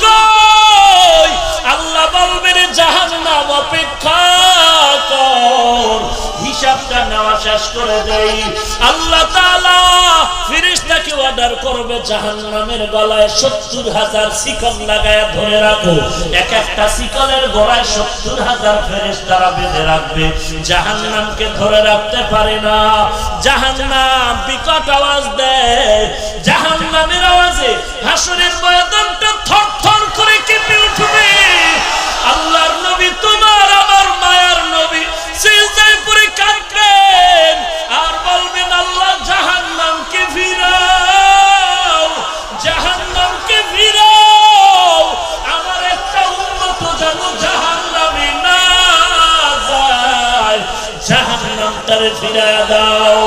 কই? আল্লাহ বলবেন জাহান্নাম অপেক্ষা কর, হিসাবটা নেওয়া শেষ করে দেই। আল্লাহ তাআলা ফেরেশতাকে অর্ডার করবে জাহান্নামের গলায় ৭০,০০০ শিকল লাগায়া ধরে রাখো। এক একটা শিকলের গলায় ৭০,০০০ ফেরেশতারা বেঁধে রাখবে, জাহান্নামকে ধরে রাখতে পারে না। জাহান্নাম বিকট আওয়াজ দেয়, জাহান্নামের আওয়াজে হাসরের ময়দানটা থরথর করে কেঁপে উঠবে। আল্লাহর নবী, তোমার আমার মায়ার নবী সিজদায় পড়ে কাঁদবেন আর বলবেন আল্লাহ জাহান্নামকে ফিরাও, জাহান্নামকে ফিরাও, আমার একটা উম্মত যেন জাহান্নামে না যায়, জাহান্নামটারে ফিরায়া দাও।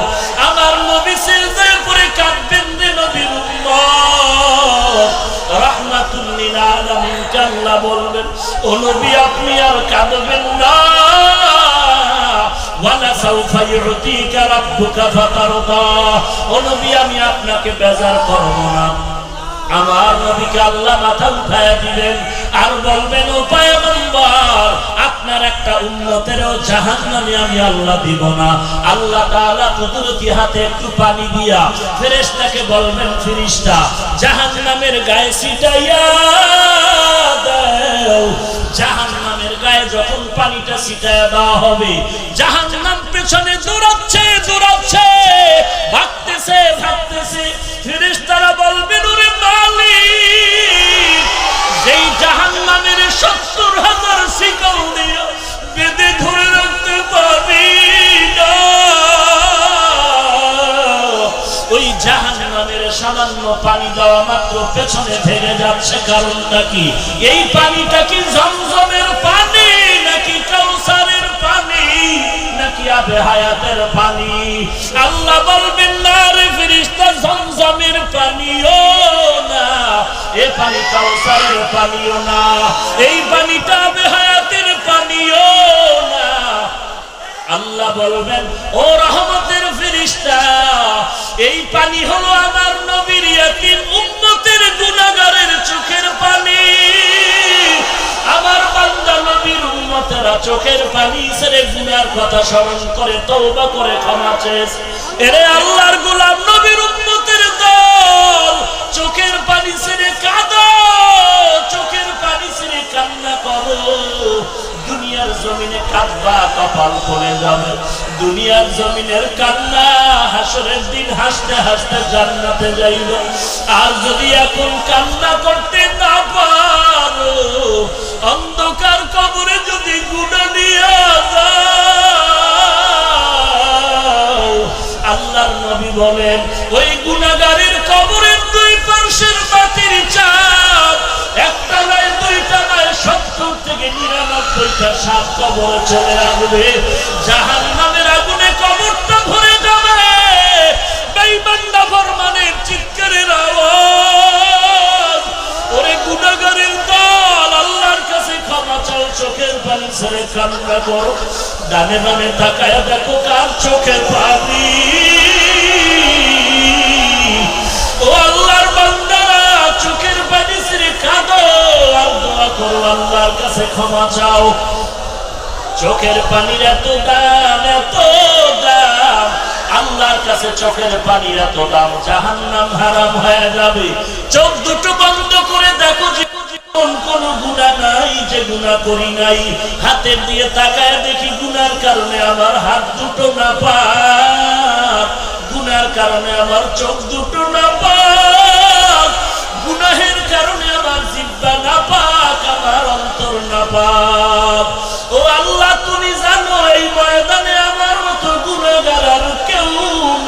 আমার নবী সিজদায় পড়ে কাঁদবেন রে নবীর উম্মত। রাহমাতুল লিল আলামিন আল্লাহ বলবেন, ও নবী আপনি আর কাঁদবেন না, ওয়ালা সাউফা ইউতিকা রাব্বুকা ফাতারদা, ও নবী আমি আপনাকে বেজার করব না। আমার নবীকে আল্লাহ মাথা উঠায়া দিবেন আর বলবেন, ও পয়গম্বর আপনার একটা উম্মতেরও জাহান্নামে আমি আল্লাহ দিব না। আল্লাহ তাআলা কুদরতি হাতে একটু পানি দিয়া ফেরেশতাকে বলবেন, ফেরেশতা জাহান্নামের গায়ে ছিটাইয়া দাও। জাহান্নামের গায়ে যখন পানিটা ছিটায়া দেওয়া হবে, জাহান্নাম পেছনে দৌড়াচ্ছে দৌড়াচ্ছে, ভাগতেছে ভাগতেছে। ফেরেশতারা বলবেন, ওরে মালিক, যেই জাহান্নামের ৭০,০০০ শিকল দিয়ে বেঁধে ধরে রাখতে পারি না, ওই জাহান্নামের সামান্য পানি দেওয়া মাত্র পেছনে ভেঙে যাচ্ছে। কারণটা কি? এই পানিটা কি জমজমের পানি নাকি কাউসারের পানি নাকি আবে হায়াতের পানি? আল্লাহ বলবেন, না রে ফেরেশতা, জমজমের পানিও না, এ পানি কাউসারের পানিও না, এই পানিটা আবে হায়াতের পানিও না। আল্লাহ বলবেন, ও রহমতের ফেরেশতা, এই পানি হলো আমার নবীর ইয়াতীম উম্মতের গুনাহগারের চোখের পানি। আমার বান্দা নবীর উম্মতেরা চোখের পানি ছেড়ে গুনার কথা স্মরণ করে তওবা করে ক্ষমা চেয়েছে। এরে আল্লাহর গোলাম নবীর উম্মতের দল, চোখের পানি ছেড়ে কাঁদো, চোখের পানি ছেড়ে কান্না করো। দুনিয়ার জমিনে কাঁদবা, কপাল পড়ে যাবে। দুনিয়ার জমিনের কান্না হাসরের দিন হাসতে হাসতে জান্নাতে যাইব। আর যদি এখন কান্না করতে না পারো, অন্ধকার কবরে যদি গুনাহ নিয়ে যাও, আল্লাহর নবী বলেন, ওই গুনাহগারের কবরের দুই পাশের মাটির চাপ, একটা নয় দুইটা নয় ৭০ থেকে ৯৯টা সাপ কবরে চলে আসবে। জাহান্নামের আগুনে কবরটা ভরে যাবে। বেঈমান নাফরমানের চিৎকারের আওয়াজ। ওরে গুনাহগারের দল, আল্লাহর কাছে ক্ষমা চাও, চোখের পানি ছেড়ে কান্না করো। ডানে বামে তাকায়া দেখো কার চোখের পানি। ও আল্লাহর বান্দারা, চোখের পানি ছেড়ে কাঁদো আর দোয়া করো, আল্লাহর কাছে ক্ষমা চাও। চোখের পানির এত দাম, এত দাম, আল্লাহর কাছে চোখের পানির এত দাম, জাহান্নাম হারাম হয়ে যাবে। চোখ দুটো বন্ধ করে দেখো যে কোন গুনাহ নাই যে গুনাহ করি নাই। হাতের দিয়ে তাকায় দেখি গুনার কারণে আমার হাত দুটো নাপাক, গুনার কারণে আমার চোখ দুটো নাপাক, গুনাহের কারণে আমার জিহ্বা নাপাক, আমার অন্তর নাপাক। ও আল্লাহ, তুমি জানো এই ময়দানে আমার মতো গুনাহগার আর কেউ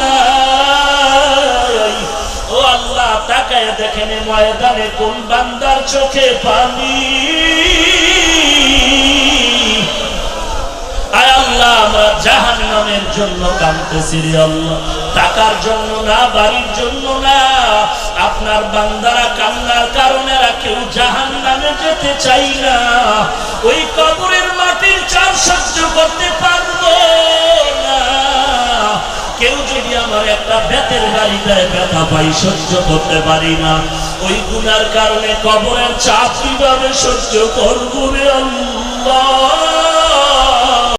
নাই। ও আল্লাহ, তাকায় দেখেন ময়দানে কোন বান্দার চোখে পানি। আয় আল্লাহ, আমরা জাহান্নামের জন্য কাঁদতেছি রে আল্লাহ, টাকার জন্য না, বাড়ির জন্য না। আপনার বান্দারা কান্নার কারণে কেউ জাহান্নামে যেতে চাই না। ওই কবরের মাটির চাপ সহ্য করতে পারবো না। কেউ যদি আমার একটা বেতের বাড়ি দেয়, ব্যথা পাই, সহ্য করতে পারি না। ও ওই গুনার কারণে কবরের চাপ কিভাবে সহ্য করব রে আল্লাহ।